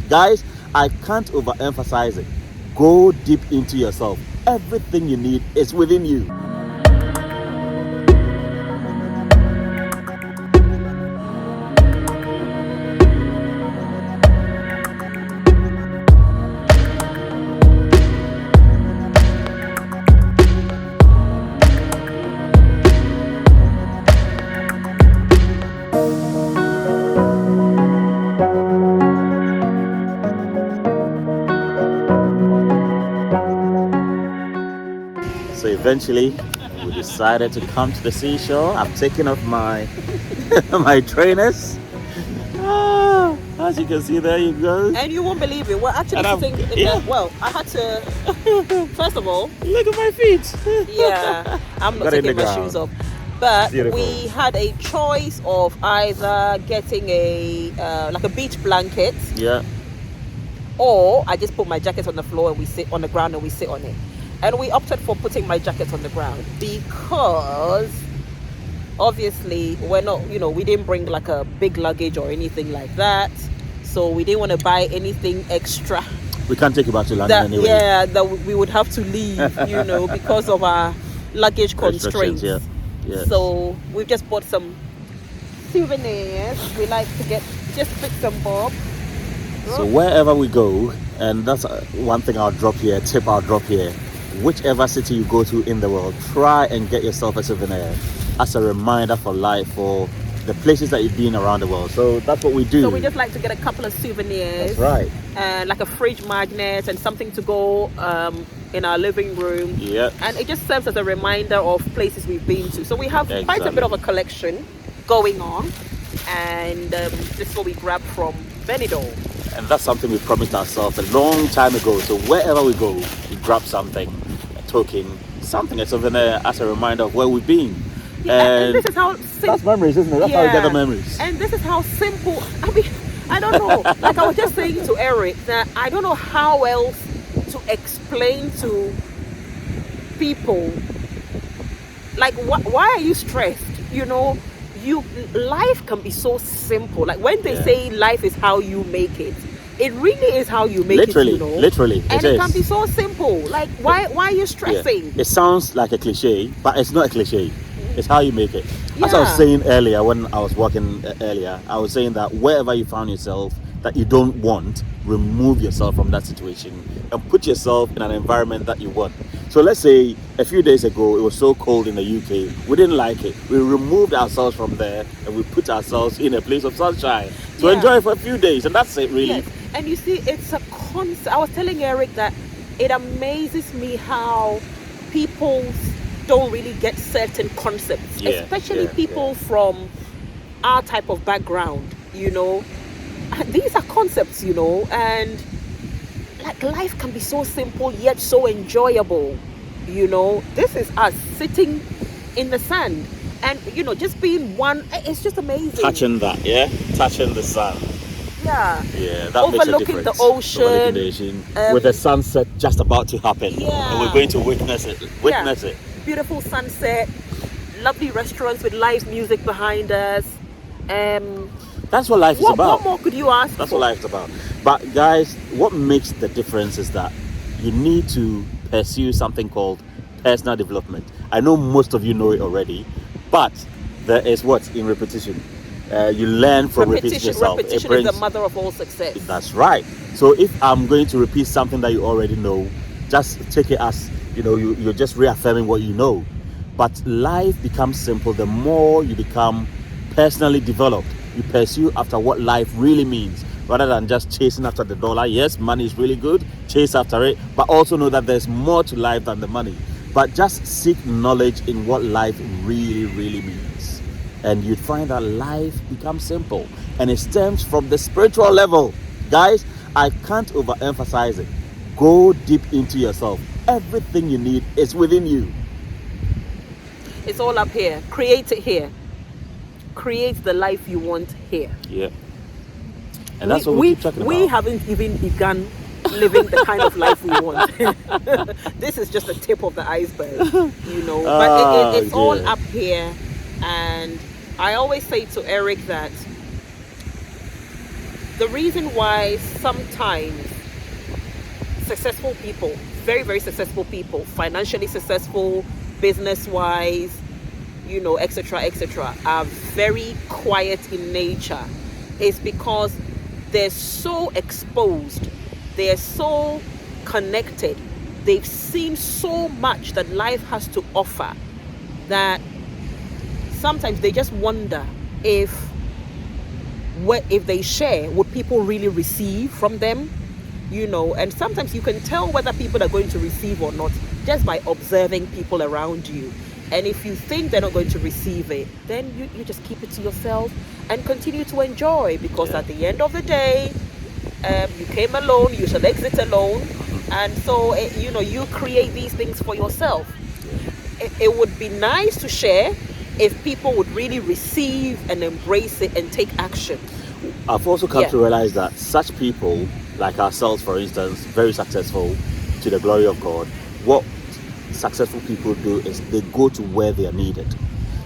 Guys, I can't overemphasize it. Go deep into yourself. Everything you need is within you. So eventually, we decided to come to the seashore. I've taken off my my trainers. Ah, as you can see, there you go. And you won't believe it. We're actually sitting in well, I had to, first of all, look at my feet. Yeah, I'm not taking my shoes off. But Beautiful. We had a choice of either getting a like a beach blanket, Yeah. or I just put my jacket on the floor and we sit on the ground and we sit on it. And we opted for putting my jacket on the ground because obviously we're not, we didn't bring like a big luggage or anything like that. So we didn't want to buy anything extra. We can't take it back to London anyway. Yeah, that we would have to leave, because of our luggage constraints. Yeah. Yes. So we've just bought some souvenirs. We like to just pick some bob. So wherever we go, and that's one thing tip I'll drop here. Whichever city you go to in the world, try and get yourself a souvenir as a reminder for life, for the places that you've been around the world. So that's what we do. So we just like to get a couple of souvenirs. That's right. And like a fridge magnet and something to go in our living room. Yeah. And it just serves as a reminder of places we've been to. So we have quite a bit of a collection going on. And this is what we grabbed from Benidorm. And that's something we promised ourselves a long time ago. So wherever we go, we grab something, a token, something, a souvenir as a reminder of where we've been. And this is how that's memories, isn't it? That's how we get the memories. And this is how simple. I mean, I don't know. Like I was just saying to Eric that I don't know how else to explain to people. Like, why are you stressed? Life can be so simple. Like when they say life is how you make it, it really is how you make it. Literally, and it can be so simple. Like why are you stressing? It sounds like a cliche, but it's not a cliche. It's how you make it. Yeah. As I was saying earlier, when I was working earlier, I was saying that wherever you found yourself that you don't want, remove yourself from that situation and put yourself in an environment that you want. So let's say a few days ago, it was so cold in the UK. We didn't like it. We removed ourselves from there and we put ourselves in a place of sunshine to enjoy it for a few days. And that's it, really. Yes. And you see, it's a concept. I was telling Eric that it amazes me how people don't really get certain concepts, especially people from our type of background, These are concepts, and like life can be so simple yet so enjoyable, This is us sitting in the sand and, just being one. It's just amazing. Touching the sun. Yeah. Yeah, that overlooking makes a difference. The ocean. Overlooking the ocean with the sunset just about to happen. Yeah. And we're going to witness it. It. Beautiful sunset, lovely restaurants with live music behind us. That's what life is about. What more could you ask? That's what life is about. But guys, what makes the difference is that you need to pursue something called personal development. I know most of you know it already, but there is in repetition. You learn from repeating yourself. Repetition is the mother of all success. That's right. So if I'm going to repeat something that you already know, just take it as you're just reaffirming what you know. But life becomes simple the more you become personally developed. You pursue after what life really means, rather than just chasing after the dollar. Yes, money is really good, chase after it, but also know that there's more to life than the money. But just seek knowledge in what life really, really means. And you'd find that life becomes simple. And it stems from the spiritual level. Guys, I can't overemphasize it. Go deep into yourself. Everything you need is within you. It's all up here. Create it here. Create the life you want here. Yeah. And that's what we keep talking about. We haven't even begun living the kind of life we want. This is just the tip of the iceberg, But it's all up here. And I always say to Eric that the reason why sometimes successful people, very, very successful people, financially successful, business-wise, etc., are very quiet in nature is because they're so exposed, they're so connected, they've seen so much that life has to offer that sometimes they just wonder if they share, would people really receive from them? And sometimes you can tell whether people are going to receive or not just by observing people around you. And if you think they're not going to receive it, then you just keep it to yourself and continue to enjoy, because at the end of the day, you came alone, you shall exit alone. And so, you create these things for yourself. It would be nice to share if people would really receive and embrace it and take action. I've also come to realize that such people, like ourselves, for instance, very successful to the glory of God, what successful people do is they go to where they are needed.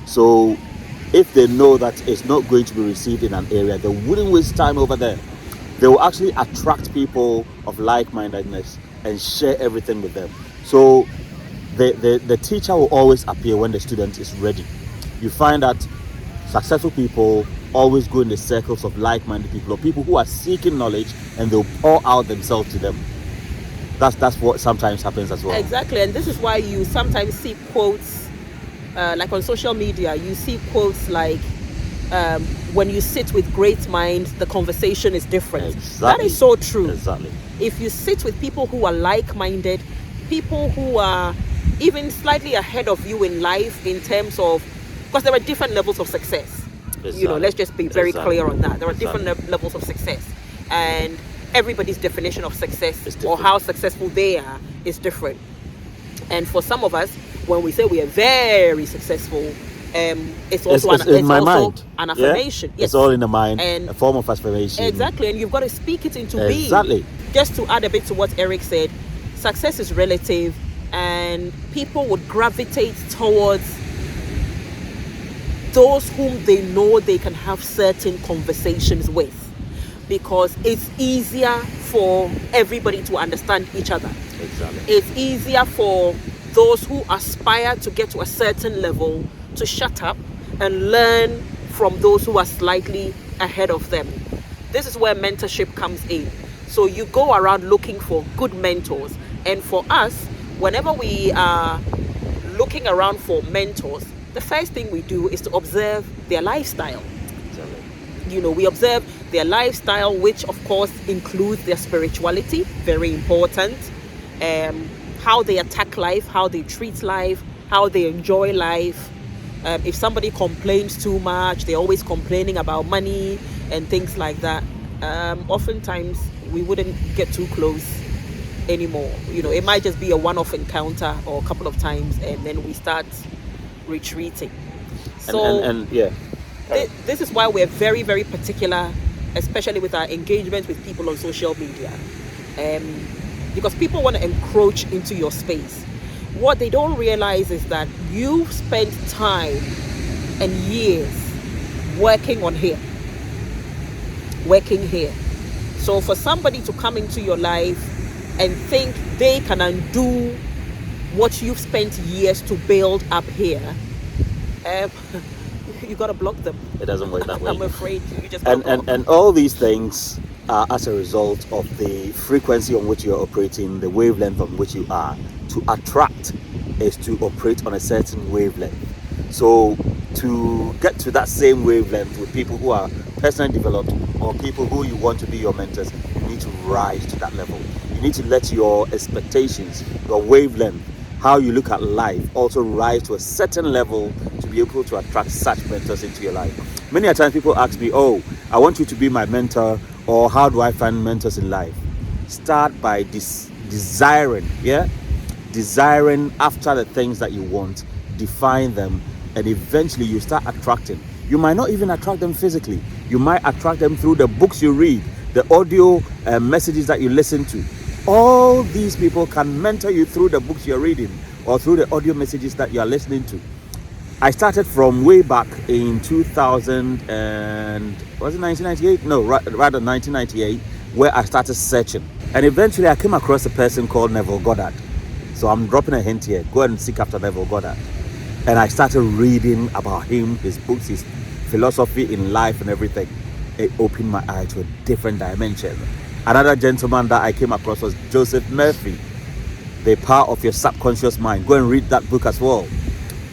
So if they know that it's not going to be received in an area, they wouldn't waste time over there. They will actually attract people of like-mindedness and share everything with them. So the teacher will always appear when the student is ready. You find that successful people always go in the circles of like-minded people, or people who are seeking knowledge, and they'll pour out themselves to them. That's what sometimes happens as well. Exactly, and this is why you sometimes see quotes, like on social media, you see quotes like, when you sit with great minds, the conversation is different. Exactly. That is so true. Exactly. If you sit with people who are like-minded, people who are even slightly ahead of you in life in terms of, because there are different levels of success. Exactly. Let's just be very clear on that. There are Exactly. different levels of success, and everybody's definition of success or how successful they are is different. And for some of us, when we say we are very successful, it's also an affirmation. Yes. It's all in the mind, and a form of affirmation. Exactly, and you've got to speak it into being. Exactly. Just to add a bit to what Eric said, success is relative, and people would gravitate towards those whom they know they can have certain conversations with, because it's easier for everybody to understand each other. Exactly. It's easier for those who aspire to get to a certain level to shut up and learn from those who are slightly ahead of them. This is where mentorship comes in. So you go around looking for good mentors. And for us, whenever we are looking around for mentors, the first thing we do is to observe their lifestyle. We observe their lifestyle, which of course includes their spirituality, very important, how they attack life, how they treat life, how they enjoy life. If somebody complains too much, they're always complaining about money and things like that, oftentimes we wouldn't get too close anymore. It might just be a one-off encounter or a couple of times, and then we start retreating. So this is why we're very, very particular, especially with our engagement with people on social media, because people want to encroach into your space. What they don't realize is that you've spent time and years working here. So for somebody to come into your life and think they can undo what you've spent years to build up here, you got to block them. It doesn't work that way. I'm afraid you just and all these things are as a result of the frequency on which you're operating, the wavelength on which you are. To attract is to operate on a certain wavelength. So to get to that same wavelength with people who are personally developed, or people who you want to be your mentors, you need to rise to that level. You need to let your expectations, your wavelength, how you look at life, also rise to a certain level to be able to attract such mentors into your life. Many a times people ask me, I want you to be my mentor, or how do I find mentors in life? Start by desiring after the things that you want, define them, and eventually you start attracting. You might not even attract them physically. You might attract them through the books you read, the audio messages that you listen to. All these people can mentor you through the books you're reading or through the audio messages that you are listening to. I started from way back in 2000 and was it 1998? No, rather 1998, where I started searching. And eventually I came across a person called Neville Goddard. So I'm dropping a hint here. Go and seek after Neville Goddard. And I started reading about him, his books, his philosophy in life and everything. It opened my eye to a different dimension. Another gentleman that I came across was Joseph Murphy, The Power of Your Subconscious Mind. Go and read that book as well.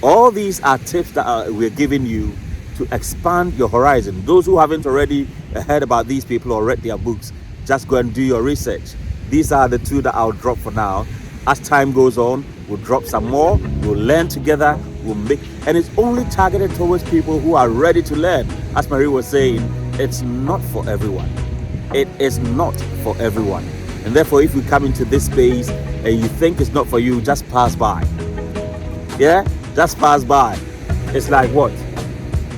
All these are tips that we're giving you to expand your horizon. Those who haven't already heard about these people or read their books, just go and do your research. These are the two that I'll drop for now. As time goes on, we'll drop some more, we'll learn together, we'll make, and it's only targeted towards people who are ready to learn. As Marie was saying, it's not for everyone. It is not for everyone. And therefore, if you come into this space and you think it's not for you, just pass by. Yeah? Just pass by. It's like what?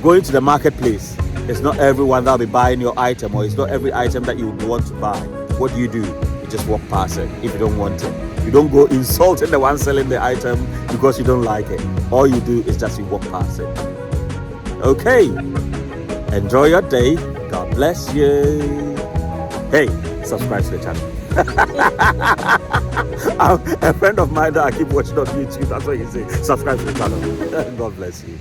Going to the marketplace. It's not everyone that'll be buying your item, or it's not every item that you would want to buy. What do? You just walk past it if you don't want it. You don't go insulting the one selling the item because you don't like it. All you do is just you walk past it. Okay. Enjoy your day. God bless you. Hey, subscribe to the channel. A friend of mine that I keep watching on YouTube, that's what he says. Subscribe to the channel. God bless you.